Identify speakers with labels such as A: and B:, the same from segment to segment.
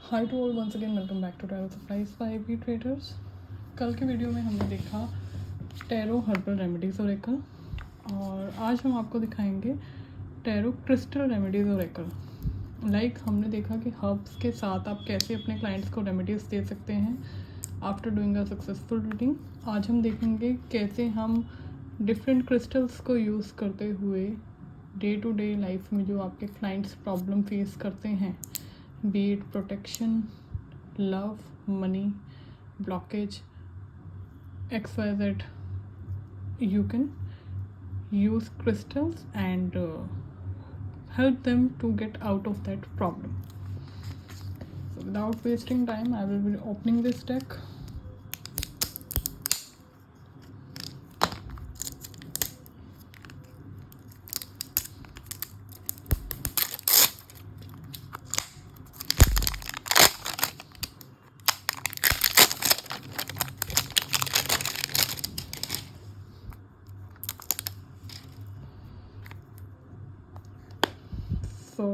A: High to all, once again welcome back to travel supplies by AP traders. कल के video में हमने देखा टैरो हर्बल रेमेडीज़ ओरेकल, और आज हम आपको दिखाएंगे टैरो क्रिस्टल रेमेडीज़ ओरेकल। हमने देखा कि हर्ब्स के साथ आप कैसे अपने क्लाइंट्स को रेमेडीज़ दे सकते हैं after doing a successful reading. आज हम देखेंगे कैसे हम डिफरेंट क्रिस्टल्स को यूज़ करते हुए डे टू डे लाइफ में जो आपके क्लाइंट्स प्रॉब्लम फेस करते हैं, be it protection, love, money, blockage, XYZ, you can use crystals and help them to get out of that problem. So without wasting time, I will be opening this deck. So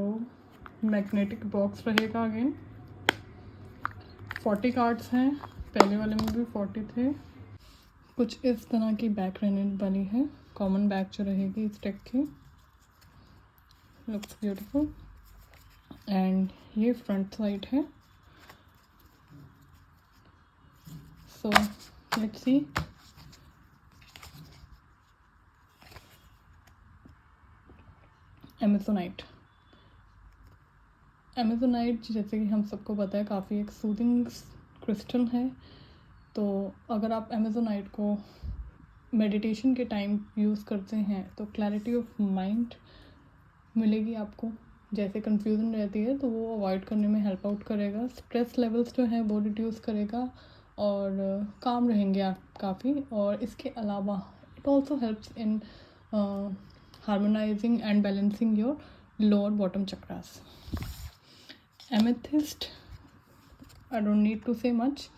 A: magnetic box रहेगा। Again 40 cards हैं, पहले वाले में भी 40 थे। कुछ इस तरह की बैक बनी है, कॉमन बैक जो रहेगी इस डेक की। Looks beautiful. एंड ये फ्रंट साइड है। So let's see. एमेजोनाइट जैसे कि हम सबको पता है काफ़ी एक सूदिंग क्रिस्टल है। तो अगर आप एमेजोनाइट को मेडिटेशन के टाइम यूज़ करते हैं तो क्लैरिटी ऑफ माइंड मिलेगी आपको। जैसे कन्फ्यूज़न रहती है तो वो अवॉइड करने में हेल्प आउट करेगा। स्ट्रेस लेवल्स जो है वो रिड्यूस करेगा और काम रहेंगे आप काफ़ी। और इसके अलावा it also helps in harmonizing and balancing your lower bottom chakras. Amethyst, I don't need to say much.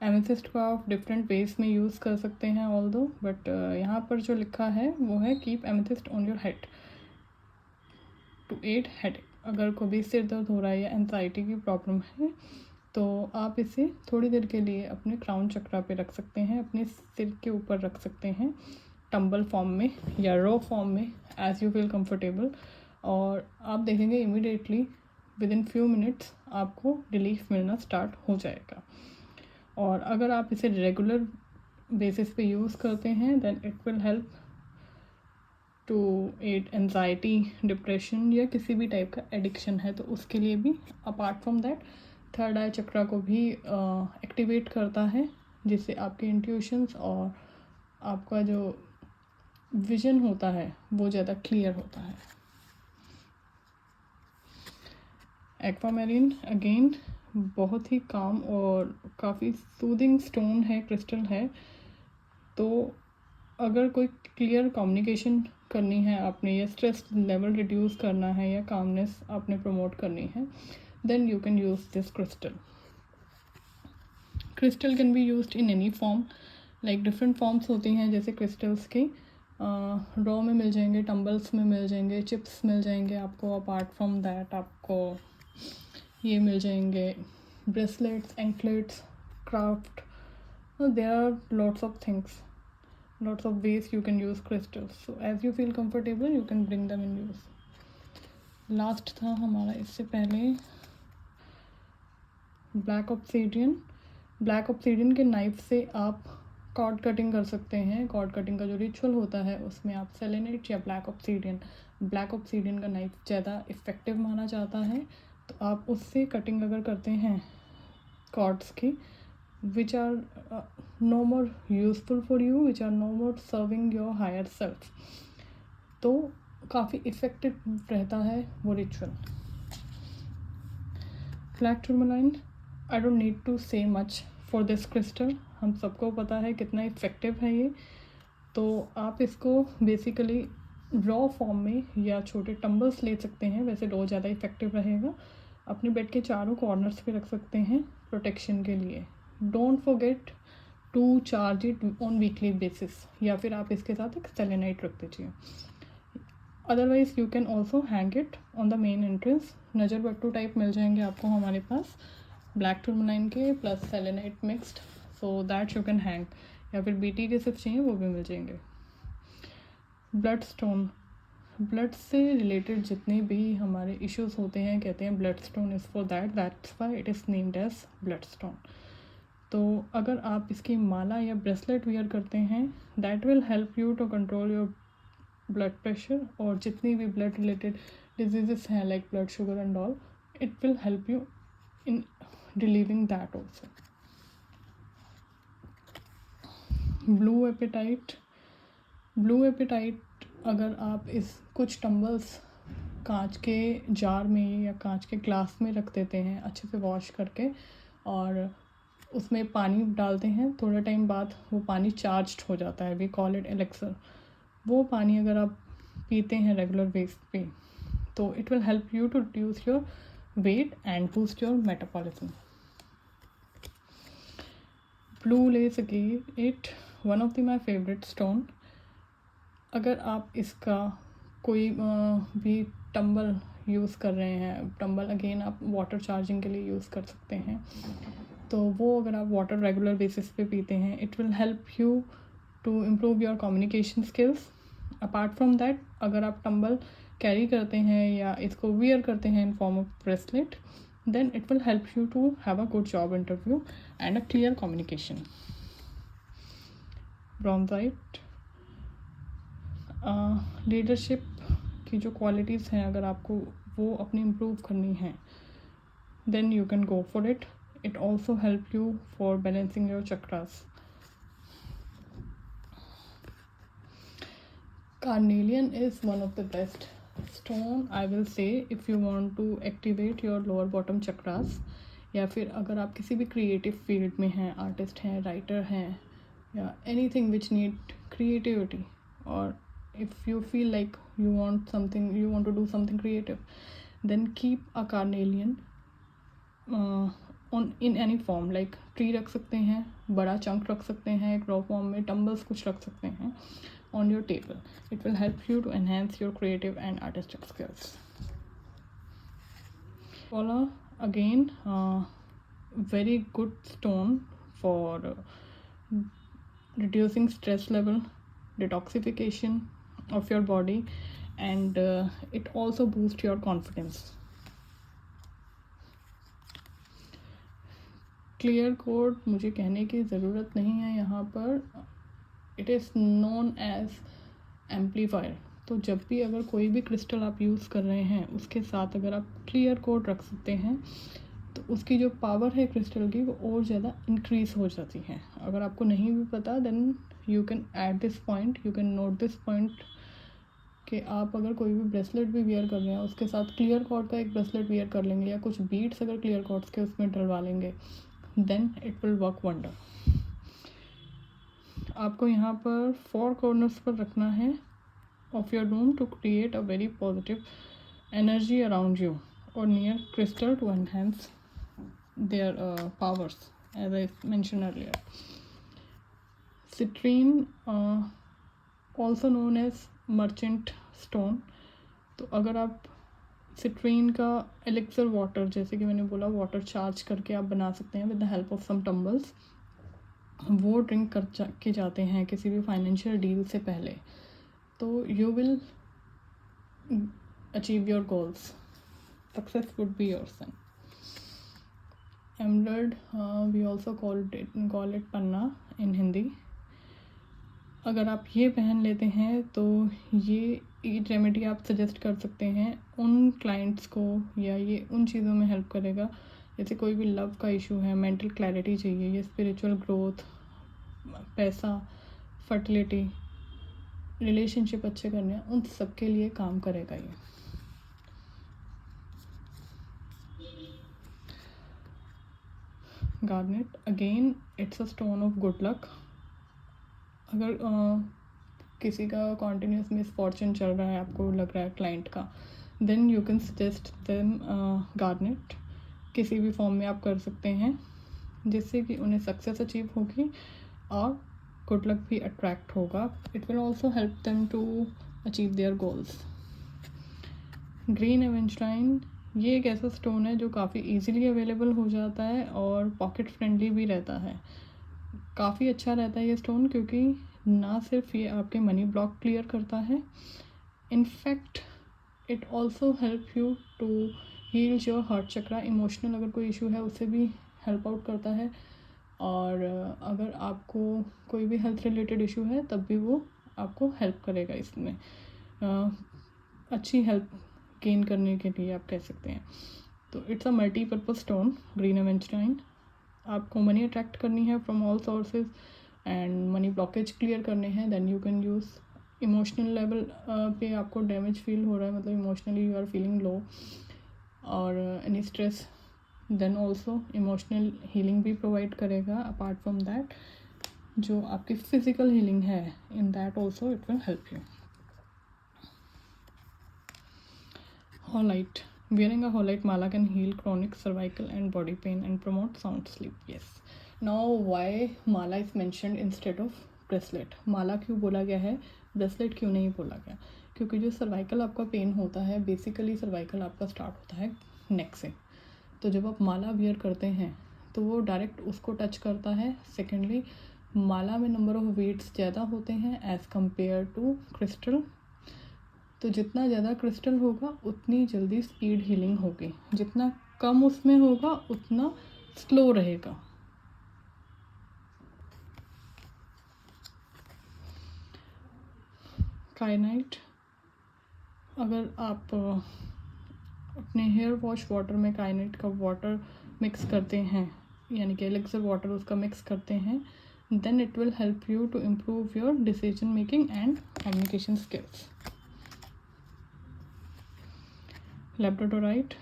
A: Amethyst को आप डिफरेंट वेज में यूज़ कर सकते हैं ऑल्दो, बट यहाँ पर जो लिखा है वो है keep amethyst on your head to aid headache. अगर कोई भी सिर दर्द हो रहा है या एंजाइटी की प्रॉब्लम है तो आप इसे थोड़ी देर के लिए अपने क्राउन चक्रा पे रख सकते हैं, अपने सिर के ऊपर रख सकते हैं, टंबल फॉर्म में या रॉ फॉर्म में, एज़ यू फील कंफर्टेबल। और आप देखेंगे immediately with in few minutes आपको रिलीफ मिलना स्टार्ट हो जाएगा। और अगर आप इसे रेगुलर बेसिस पे यूज़ करते हैं then it will help to aid anxiety, depression या किसी भी टाइप का एडिक्शन है तो उसके लिए भी। अपार्ट फ्रॉम दैट थर्ड आई चक्रा को भी एक्टिवेट करता है, जिससे आपके इंट्यूशंस और आपका जो विजन होता है वो ज़्यादा क्लियर होता है। एक्वामेरिन अगेन बहुत ही काम और काफ़ी सूदिंग स्टोन है, क्रिस्टल है। तो अगर कोई क्लियर कम्युनिकेशन करनी है आपने, या स्ट्रेस लेवल रिड्यूस करना है, या कामनेस आपने प्रमोट करनी है, then you can use this crystal. Crystal can be used in any form, like different forms होती हैं जैसे क्रिस्टल्स की। रॉ में मिल जाएंगे, टम्बल्स में मिल जाएंगे, चिप्स मिल जाएंगे आपको। अपार्ट फ्रॉम दैट आपको ये मिल जाएंगे bracelets, anklets, craft. There are lots of things, lots of ways you can use crystals. So as you feel comfortable you can bring them in use. Last था हमारा इससे पहले ब्लैक ऑब्सीडियन। ब्लैक ऑब्सीडियन के knife से आप cord cutting कर सकते हैं। कॉर्ड कटिंग का जो रिचुअल होता है उसमें आप सेलेनाइट या ब्लैक ऑब्सीडियन का नाइफ ज़्यादा इफ़ेक्टिव माना जाता है। तो आप उससे कटिंग अगर करते हैं कॉर्ड्स की, which are no more useful for you, which are no more serving your higher self, तो काफ़ी इफ़ेक्टिव रहता है वो ritual. Black tourmaline, I don't need to say much for this crystal. हम सबको पता है कितना इफ़ेक्टिव है ये। तो आप इसको बेसिकली रॉ फॉर्म में या छोटे टम्बल्स ले सकते हैं, वैसे रॉ ज़्यादा इफ़ेक्टिव रहेगा। अपने बेड के चारों कॉर्नर्स पे रख सकते हैं प्रोटेक्शन के लिए। Don't forget to charge it on weekly basis, या फिर आप इसके साथ एक सेलेनाइट रख दीजिए। Otherwise you can also hang it on the main entrance. नज़र बट्टू टाइप मिल जाएंगे आपको हमारे पास, ब्लैक टूरमलाइन के plus selenite mixed, so that you can hang. या फिर बीटी के सिर्फ चाहिए वो भी मिल जाएंगे। ब्लड स्टोन, ब्लड से रिलेटेड जितने भी हमारे इश्यूज होते हैं, कहते हैं blood stone is for that's why it is named as blood stone. तो अगर आप इसकी माला या ब्रेसलेट वियर करते हैं, that will help you to control your blood pressure, और जितनी भी ब्लड रिलेटेड डिजीजेस हैं like blood sugar and all, it will help you in relieving that also. Blue apatite, blue apatite अगर आप इस कुछ टम्बल्स कांच के जार में या कांच के ग्लास में रख देते हैं अच्छे से वॉश करके, और उसमें पानी डालते हैं, थोड़ा टाइम बाद वो पानी चार्ज्ड हो जाता है, वी कॉल इट एलेक्सर। वो पानी अगर आप पीते हैं रेगुलर बेस पे, तो it will help you to reduce your weight and boost your metabolism. Blue lace again it one of the my favourite stone. अगर आप इसका कोई भी टंबल यूज़ कर रहे हैं, टंबल अगेन आप वाटर चार्जिंग के लिए यूज़ कर सकते हैं, तो वो अगर आप वाटर रेगुलर बेसिस पे पीते हैं, it will help you to improve your communication skills. Apart from that, अगर आप टंबल कैरी करते हैं या इसको वियर करते हैं in form of bracelet, then it will help you to have a good job interview and a clear communication. Bronzite, leadership की जो क्वालिटीज़ हैं, अगर आपको वो अपनी इम्प्रूव करनी है, then you can go for it. It also help you for balancing your chakras. Carnelian is one of the best stone, I will say, if you want to activate your lower bottom chakras, या फिर अगर आप किसी भी creative field में हैं, artist हैं, writer हैं, या एनीथिंग विच नीड क्रिएटिविटी, और if you feel like you want to do something creative, then keep a carnelian in any form, like tree रख सकते हैं, बड़ा चंक रख सकते हैं, एक रॉ फॉर्म में टम्बल्स कुछ रख सकते हैं on your table. It will help you to enhance your creative and artistic skills. Kola, again, very good stone for reducing stress level, detoxification of your body, and it also boosts your confidence. Clear quartz मुझे कहने की ज़रूरत नहीं है यहाँ पर, it is known as amplifier. तो जब भी अगर कोई भी क्रिस्टल आप यूज़ कर रहे हैं, उसके साथ अगर आप क्लियर कोड रख सकते हैं, तो उसकी जो पावर है क्रिस्टल की, वो और ज़्यादा इंक्रीज़ हो जाती है। अगर आपको नहीं भी पता, then you can add this point, you can note this point, कि आप अगर कोई भी ब्रेसलेट भी वियर कर रहे हैं, उसके साथ क्लियर कॉर्ड का एक ब्रेसलेट वियर कर लेंगे, या कुछ बीट्स अगर क्लियर कॉर्ड्स के उसमें डलवा लेंगे, then it will work wonder. आपको यहाँ पर 4 कॉर्नर्स पर रखना है of your room to create a very positive energy around you, और near crystal to enhance their powers, as I mention earlier. Citrine, also known as merchant stone. तो अगर आप सिट्रीन का एलेक्सर वाटर, जैसे कि मैंने बोला, वाटर चार्ज करके आप बना सकते हैं with the help of some tumbles, वो ड्रिंक के जाते हैं किसी भी फाइनेंशियल डील से पहले, तो you will achieve your goals, success would be yours. Emerald, we also call it panna in Hindi. अगर आप ये पहन लेते हैं, तो ये रेमेडी आप सजेस्ट कर सकते हैं उन क्लाइंट्स को, या ये उन चीज़ों में हेल्प करेगा, जैसे कोई भी लव का इशू है, मेंटल क्लैरिटी चाहिए, या स्पिरिचुअल ग्रोथ, पैसा, फर्टिलिटी, रिलेशनशिप अच्छे करने हैं, उन सब के लिए काम करेगा ये। Garnet, again it's a stone of good luck. अगर किसी का कॉन्टीन्यूस मिसफॉर्चून चल रहा है, आपको लग रहा है क्लाइंट का, then you can suggest them garnet, किसी भी फॉर्म में आप कर सकते हैं, जिससे कि उन्हें सक्सेस अचीव होगी और गुड लक भी अट्रैक्ट होगा। It will also help them to achieve their goals. Green aventurine ये एक ऐसा स्टोन है जो काफ़ी इजीली अवेलेबल हो जाता है और पॉकेट फ्रेंडली भी रहता है। काफ़ी अच्छा रहता है ये स्टोन, क्योंकि ना सिर्फ ये आपके मनी ब्लॉक क्लियर करता है, in fact it also help you to heal your heart chakra. Emotional अगर कोई इशू है उससे भी हेल्प आउट करता है, और अगर आपको कोई भी हेल्थ रिलेटेड इशू है तब भी वो आपको हेल्प करेगा इसमें, अच्छी हेल्प गेन करने के लिए आप कह सकते हैं। तो it's a multipurpose stone green aventurine. आपको मनी अट्रैक्ट करनी है from all sources and money blockage clear करने हैं, then you can use. Emotional level पे आपको डैमेज फील हो रहा है, मतलब emotionally you are feeling low और any stress, then also emotional healing भी प्रोवाइड करेगा। अपार्ट फ्रॉम दैट जो आपकी फिजिकल हीलिंग है, in that also it will help you. Holite. Wearing a holite mala can heal chronic cervical and body pain and promote sound sleep. Yes. Now, why mala is mentioned instead of bracelet? माला क्यों बोला गया है, bracelet क्यों नहीं बोला गया? क्योंकि जो सर्वाइकल आपका पेन होता है, बेसिकली सर्वाइकल आपका स्टार्ट होता है नेक से। तो जब आप माला वियर करते हैं तो वो डायरेक्ट उसको टच करता है। सेकेंडली, माला में नंबर ऑफ वेट्स ज़्यादा होते हैं एज़ कम्पेयर टू क्रिस्टल। तो जितना ज़्यादा क्रिस्टल होगा उतनी जल्दी स्पीड हीलिंग होगी, जितना कम उसमें होगा उतना स्लो रहेगा। काइनाइट, अगर आप अपने हेयर वॉश वाटर में काइनाइट का वाटर मिक्स करते हैं, यानी कि एलेक्सर वाटर उसका मिक्स करते हैं, then it will help you to improve your decision making and communication skills. Labradorite,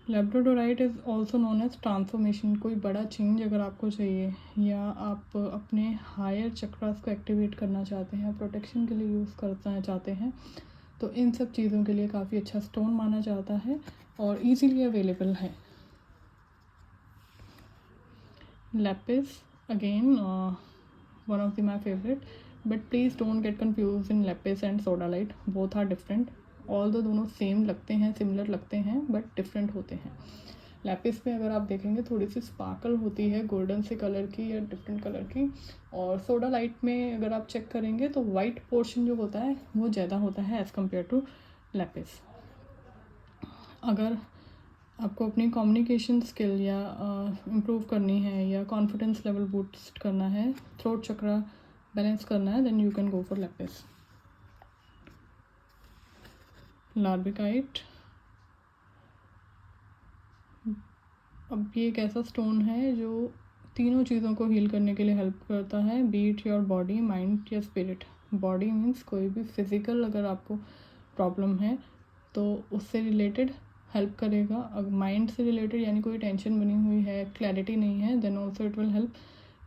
A: labradorite is also known as transformation. कोई बड़ा चेंज अगर आपको चाहिए या आप अपने हायर चक्रास को एक्टिवेट करना चाहते हैं, प्रोटेक्शन के लिए यूज़ करना चाहते हैं, तो इन सब चीज़ों के लिए काफ़ी अच्छा स्टोन माना जाता है और इजीली अवेलेबल है। Lapis, again one of the my favourite, but please don't get confuse in lapis and sodalite, both are different. All दोनों सेम लगते हैं, सिमिलर लगते हैं, बट डिफरेंट होते हैं। लैपिस में अगर आप देखेंगे थोड़ी सी स्पार्कल होती है गोल्डन से कलर की या डिफरेंट कलर की, और सोडा लाइट में अगर आप चेक करेंगे तो वाइट पोर्शन जो होता है वो ज़्यादा होता है एज़ कम्पेयर टू लैपिस। अगर आपको अपनी कम्युनिकेशन स्किल या इम्प्रूव करनी है या कॉन्फिडेंस लेवल बूस्ट करना है, थ्रोट चक्रा बैलेंस करना है, then you can go for lapis. Larvikite, अब ये एक ऐसा स्टोन है जो तीनों चीज़ों को हील करने के लिए हेल्प करता है, बीट योर बॉडी, माइंड या स्पिरिट। बॉडी मीन्स कोई भी फिज़िकल अगर आपको प्रॉब्लम है तो उससे रिलेटेड हेल्प करेगा। अगर माइंड से रिलेटेड यानी कोई टेंशन बनी हुई है, क्लैरिटी नहीं है, then also it will help.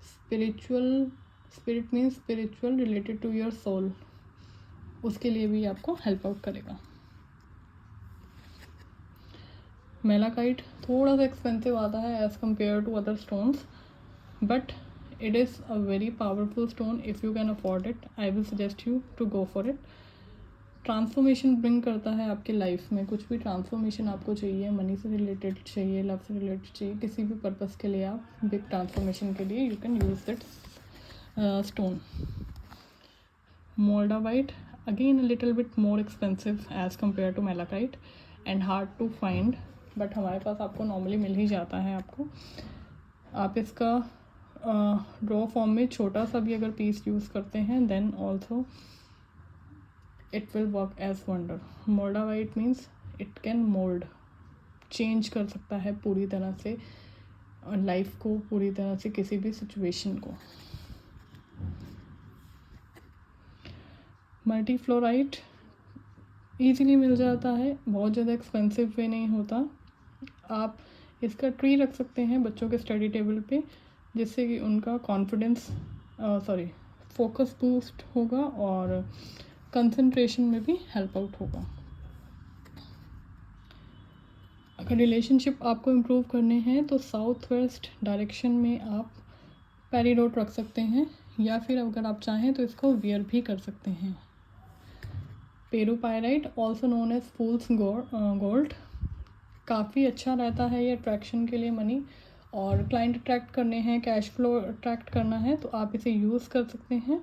A: Spiritual, spirit means spiritual related to your soul, उसके लिए भी आपको हेल्प आउट करेगा। मेलाकाइट थोड़ा सा एक्सपेंसिव आता है as compare to other stones, but it is a very powerful stone. If you can afford it, I will suggest you to go for it. Transformation bring करता है आपके life में। कुछ भी ट्रांसफॉर्मेशन आपको चाहिए, मनी से रिलेटेड चाहिए, लव से रिलेटेड चाहिए, किसी भी पर्पज़ के लिए आप बिग ट्रांसफॉर्मेशन के लिए you can use that stone. Moldavite, again a little bit more expensive as compare to malachite and hard to find, but हमारे पास आपको नॉर्मली मिल ही जाता है। आपको आप इसका ड्रॉ फॉर्म में छोटा सा भी अगर पीस यूज़ करते हैं, then also it will work as wonder. Moldavite means it can mould, change कर सकता है पूरी तरह से लाइफ को, पूरी तरह से किसी भी सिचुएशन को। मल्टीफ्लोराइट ईजीली मिल जाता है, बहुत ज़्यादा एक्सपेंसिव वे नहीं होता। आप इसका ट्री रख सकते हैं बच्चों के स्टडी टेबल पे, जिससे कि उनका कॉन्फिडेंस फोकस बूस्ट होगा और कंसंट्रेशन में भी हेल्प आउट होगा। अगर रिलेशनशिप आपको इम्प्रूव करने हैं तो साउथ वेस्ट डायरेक्शन में आप पेरीडोट रख सकते हैं, या फिर अगर आप चाहें तो इसको वियर भी कर सकते हैं। पेरूपायराइट ऑल्सो नोन एज फूल्स गोल्ड, काफ़ी अच्छा रहता है ये अट्रैक्शन के लिए मनी, और क्लाइंट अट्रैक्ट करने हैं, कैश फ्लो अट्रैक्ट करना है तो आप इसे यूज़ कर सकते हैं।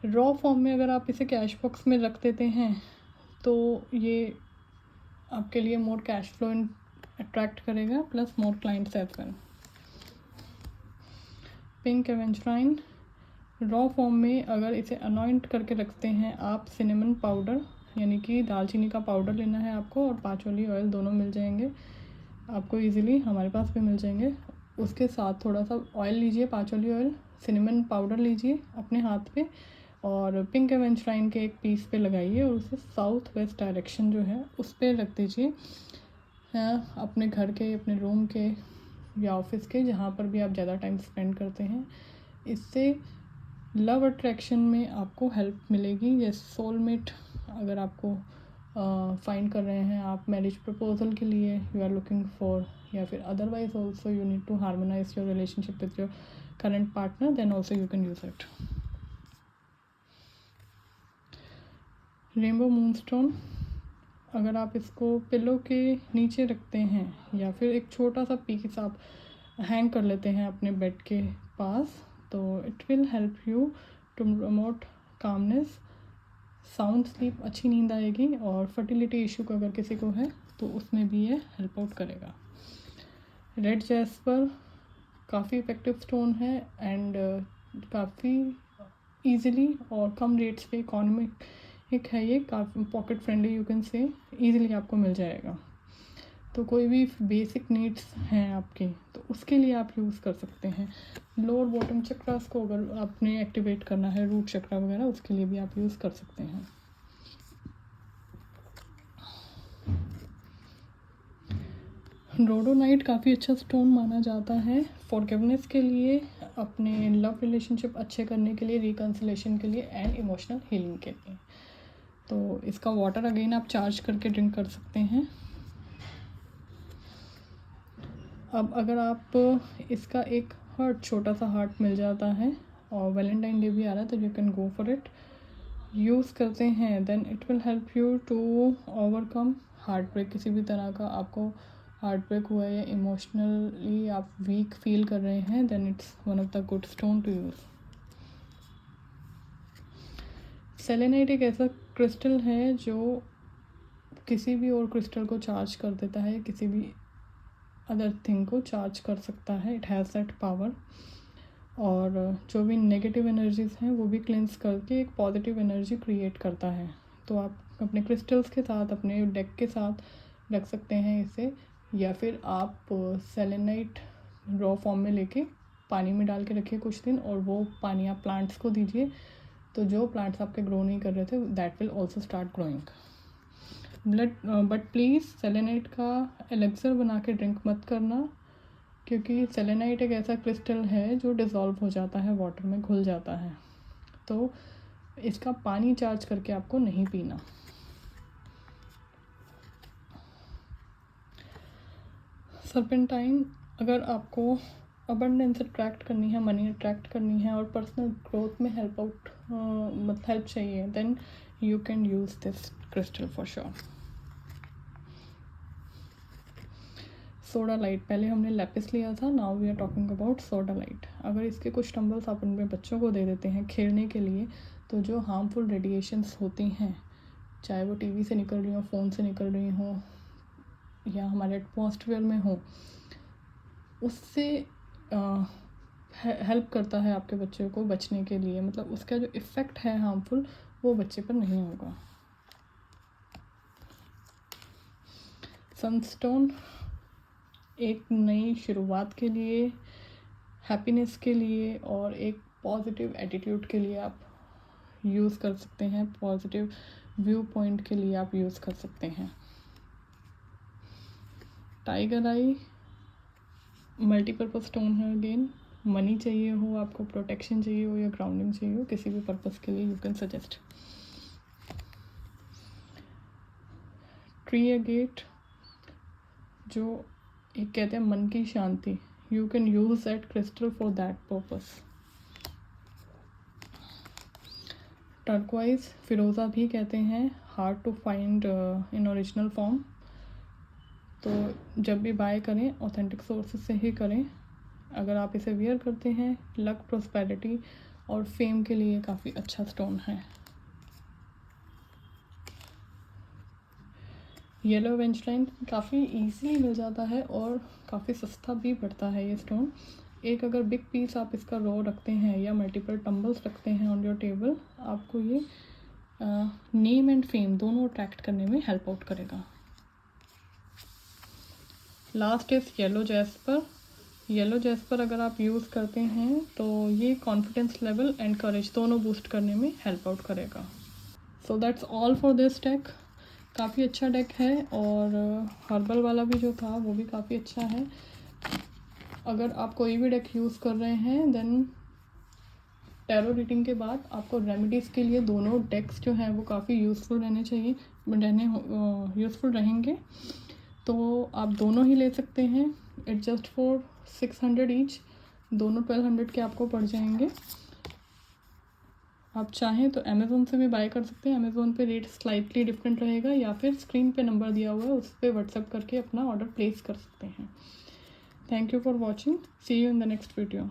A: रॉ फॉर्म में अगर आप इसे कैश बॉक्स में रख देते हैं तो ये आपके लिए मोर कैश फ्लो अट्रैक्ट करेगा, plus more clients as well. Pink aventurine raw form में अगर इसे अनॉइंट करके रखते हैं आप, सिनेमन पाउडर यानी कि दालचीनी का पाउडर लेना है आपको, और पाँचोली ऑयल दोनों मिल जाएंगे आपको इजीली, हमारे पास भी मिल जाएंगे। उसके साथ थोड़ा सा ऑयल लीजिए, पाँचोली ऑयल, सिनेमन पाउडर लीजिए अपने हाथ पे, और पिंक एवेंजराइन के एक पीस पे लगाइए और उसे साउथ वेस्ट डायरेक्शन जो है उस पर रख दीजिए, अपने घर के, अपने रूम के या ऑफिस के, जहाँ पर भी आप ज़्यादा टाइम स्पेंड करते हैं। इससे लव अट्रैक्शन में आपको हेल्प मिलेगी। जैसे सोलमेट अगर आपको फाइंड कर रहे हैं आप मैरिज प्रपोजल के लिए, यू आर लुकिंग फॉर, या फिर otherwise also you need to harmonize your relationship with your current partner, then also you can use it. Rainbow moonstone अगर आप इसको पिलो के नीचे रखते हैं या फिर एक छोटा सा पीस आप हैंग कर लेते हैं अपने बेड के पास, तो it will help you to promote calmness, sound sleep, अच्छी नींद आएगी, और फर्टिलिटी इशू का अगर किसी को है तो उसमें भी ये हेल्प आउट करेगा। रेड जैस्पर काफ़ी इफेक्टिव स्टोन है एंड काफ़ी ईजिली और कम रेट्स पे इकोनॉमिक है ये, काफ़ी pocket friendly, you can say easily आपको मिल जाएगा। तो कोई भी बेसिक नीड्स हैं आपके तो उसके लिए आप यूज़ कर सकते हैं। लोअर बॉटम चक्रास को अगर आपने एक्टिवेट करना है, रूट चक्रा वगैरह, उसके लिए भी आप यूज़ कर सकते हैं। रोडोनाइट काफ़ी अच्छा स्टोन माना जाता है फॉरगिवनेस के लिए, अपने लव रिलेशनशिप अच्छे करने के लिए, रिकन्सिलेशन के लिए एंड इमोशनल हीलिंग के लिए। तो इसका वाटर अगेन आप चार्ज करके ड्रिंक कर सकते हैं। अब अगर आप इसका एक हार्ट, छोटा सा हार्ट मिल जाता है और वैलेंटाइन डे भी आ रहा है तो you can go for it, use करते हैं, then it will help you to overcome heart break. किसी भी तरह का आपको हार्ट ब्रेक हुआ है या इमोशनली आप वीक फील कर रहे हैं, then it's one of the good stone to use. Selenite एक ऐसा क्रिस्टल है जो किसी भी और क्रिस्टल को चार्ज कर देता है, किसी भी अदर थिंग को चार्ज कर सकता है, इट हैज़ दैट पावर। और जो भी नेगेटिव एनर्जीज़ हैं वो भी क्लेंस करके एक पॉजिटिव एनर्जी क्रिएट करता है। तो आप अपने क्रिस्टल्स के साथ, अपने डेक के साथ रख सकते हैं इसे, या फिर आप सेलेनाइट रॉ फॉर्म में लेके पानी में डाल के रखिए कुछ दिन, और वो पानी आप प्लांट्स को दीजिए, तो जो प्लांट्स आपके ग्रो नहीं कर रहे थे that will also start growing. But please selenite का एलेक्सर बना के ड्रिंक मत करना, क्योंकि सेलेनाइट एक ऐसा क्रिस्टल है जो डिज़ोल्व हो जाता है, वाटर में घुल जाता है, तो इसका पानी चार्ज करके आपको नहीं पीना। सर्पेंटाइन अगर आपको अबंडेंस अट्रैक्ट करनी है, मनी अट्रैक्ट करनी है और पर्सनल ग्रोथ में हेल्प चाहिए, then you can use this crystal for sure. Sodalite, पहले हमने लैपिस लिया था, now we are talking about sodalite. अगर इसके कुछ टम्बल्स आप अपने बच्चों को दे देते हैं खेलने के लिए, तो जो हार्मफुल रेडिएशंस होती हैं, चाहे वो टीवी से निकल रही हो, फ़ोन से निकल रही हो, या हमारे एटमॉस्फेयर में हो, उससे हेल्प करता है आपके बच्चे को बचने के लिए। मतलब उसका जो इफ़ेक्ट है हार्मफुल, वो बच्चे पर नहीं होगा। सनस्टोन एक नई शुरुआत के लिए, हैप्पीनेस के लिए और एक पॉजिटिव एटीट्यूड के लिए आप यूज़ कर सकते हैं, पॉजिटिव व्यू पॉइंट के लिए आप यूज़ कर सकते हैं। टाइगर आई मल्टीपर्पज़ स्टोन है, अगेन मनी चाहिए हो आपको, प्रोटेक्शन चाहिए हो या ग्राउंडिंग चाहिए हो, किसी भी पर्पज़ के लिए you can suggest. Tree agate जो एक कहते हैं मन की शांति, you can use that crystal for that purpose. Turquoise फिरोज़ा भी कहते हैं, hard to find in original form. तो जब भी बाय करें ऑथेंटिक सोर्सेज से ही करें। अगर आप इसे वियर करते हैं, लक, प्रोस्पेरिटी और फेम के लिए काफ़ी अच्छा स्टोन है। येलो वेंचलाइन काफ़ी इजीली मिल जाता है और काफ़ी सस्ता भी पड़ता है ये स्टोन। एक अगर बिग पीस आप इसका रो रखते हैं या मल्टीपल टम्बल्स रखते हैं ऑन योर टेबल, आपको ये नेम एंड फेम दोनों अट्रैक्ट करने में हेल्प आउट करेगा। Last is yellow jasper. Yellow jasper अगर आप यूज़ करते हैं तो ये कॉन्फिडेंस लेवल एंड करेज दोनों बूस्ट करने में हेल्प आउट करेगा। So that's all for this deck. काफ़ी अच्छा डेक है और हर्बल वाला भी जो था वो भी काफ़ी अच्छा है। अगर आप कोई भी डेक यूज़ कर रहे हैं देन टैरो रीडिंग के बाद आपको रेमेडीज़ के लिए दोनों डेक्स जो हैं वो काफ़ी यूज़फुल यूज़फुल रहेंगे। तो आप दोनों ही ले सकते हैं। It just for 600 each. दोनों 1200 के आपको पड़ जाएंगे। आप चाहें तो अमेज़ोन से भी बाय कर सकते हैं। अमेज़ोन पे रेट स्लाइटली डिफरेंट रहेगा, या फिर स्क्रीन पे नंबर दिया हुआ है उस पर व्हाट्सएप करके अपना ऑर्डर प्लेस कर सकते हैं। Thank you for watching. See you in the next video.